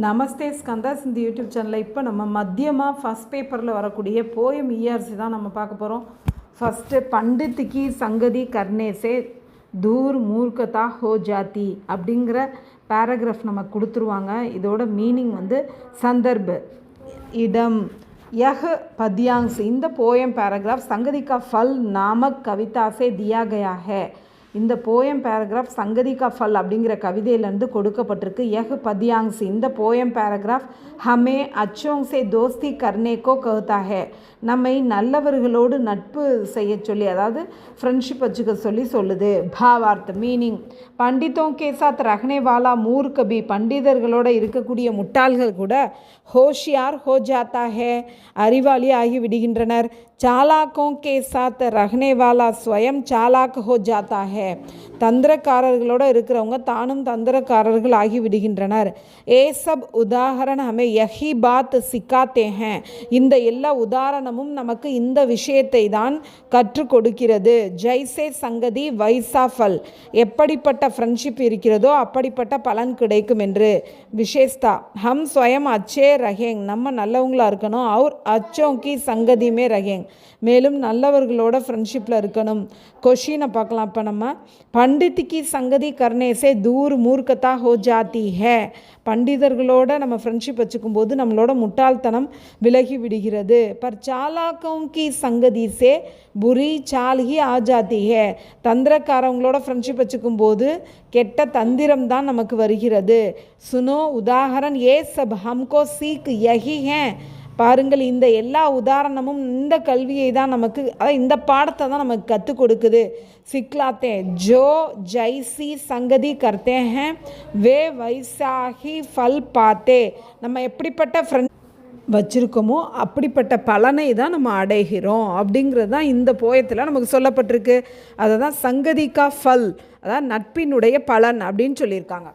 நமஸ்தே ஸ்கந்தாஸ் இந்த யூடியூப் சேனலில் இப்போ நம்ம மத்தியமாக ஃபஸ்ட் பேப்பரில் வரக்கூடிய போயம் இஆர்சி தான் நம்ம பார்க்க போகிறோம். ஃபஸ்ட்டு பண்டித் கி சங்கதி கர்னே சே தூர் மூர்க்கதா ஹோ ஜாதி அப்படிங்கிற பேராகிராஃப் நமக்கு கொடுத்துருவாங்க. இதோட மீனிங் சந்தர்ப், இடம், யஹ் பத்यांश. இந்த போயம் பேராகிராஃப் சங்கதி கா ஃபல் நாமக் கவிதா சே தியா கயா ஹே. இந்த போயம் பேராகிராஃப் சங்கதி கா ஃபல் அப்படிங்கிற கவிதையிலேருந்து கொடுக்கப்பட்டிருக்கு. யஹ் பத்यांश. இந்த போயம் பேராகிராஃப் ஹமே அச்சோங் சே தோஸ்தி கர்னேக்கோ கஹ்தா ஹே. நம்மை நல்லவர்களோடு நட்பு செய்ய சொல்லி, அதாவது ஃப்ரெண்ட்ஷிப் வச்சுக்க சொல்லி சொல்லுது. பாவார்த்த மீனிங், பண்டித்தோं के साथ रहने वाला मूर्ख भी, பண்டிதர்களோடு இருக்கக்கூடிய முட்டாள்கள் கூட ஹோஷியார் ஹோ ஜாத்தா ஹே, அறிவாளி ஆகி விடுகின்றனர். சாலாக்கோं के साथ रहने वाला स्वयं चालाक हो जाता है. தந்திரக்காரர்களோடு இருக்கிறவங்க தானும் தந்திரக்காரர்கள் ஆகி விடுகின்றனர். ஏ சப் உதாரணம் ஹமே யஹி பாத் சிக்காத்தே ஹே. இந்த எல்லா உதாரணமும் நமக்கு இந்த விஷயத்தை தான் கற்றுக் கொடுக்கிறது. ஜெய்சே சங்கதி வைசா ஃபல். எப்படிப்பட்ட ஃப்ரெண்ட்ஷிப் இருக்கிறதோ அப்படிப்பட்ட பலன் கிடைக்கும் என்று. விசேஷ்தா, ஹம் ஸ்வயம் அச்சே ரஹேங். நம்ம நல்லவங்களாக இருக்கணும். அவர் அச்சோங்கி சங்கதியுமே ரஹேங். மேலும் நல்லவர்களோட ஃப்ரெண்ட்ஷிப்பில் இருக்கணும். கொஷினை பார்க்கலாம். இப்போ நம்ம பண்டித் கி சங்கதி கர்னே சே தூர் மூர்க்கதா ஹோ ஜாதி ஹே. பண்டிதர்களோட நம்ம ஃப்ரெண்ட்ஷிப் வச்சுக்கும் போது நம்மளோட முட்டாள்தனம் விலகி விடுகிறது. பர் சாலாக்கோं की சங்கதி சே புரி சால் ஹி ஆ ஜாதி ஹே. தந்திரக்காரவங்களோட ஃப்ரெண்ட்ஷிப் வச்சுக்கும் போது கெட்ட தந்திரம் தான் நமக்கு வருகிறது. சுனோ உதாரணம் ஏ சப் ஹம்கோ சீக் யஹி ஹே. பாருங்கள், இந்த எல்லா உதாரணமும் இந்த கல்வியை தான் நமக்கு, அதாவது இந்த பாடத்தை தான் நமக்கு கற்றுக் கொடுக்குது. சிக்லாத்தே ஜோ ஜைசி சங்கதி கர்த்தே ஹே வே வைசாஹி ஃபல் பாத்தே. நம்ம எப்படிப்பட்ட ஃப்ரெண்ட் வச்சுருக்கோமோ அப்படிப்பட்ட பலனை தான் நம்ம அடைகிறோம் அப்படிங்கிறது தான் இந்த போயத்தில் நமக்கு சொல்லப்பட்டிருக்கு. அதை தான் சங்கதி கா ஃபல், அதாவது நட்பினுடைய பலன் அப்படின்னு சொல்லியிருக்காங்க.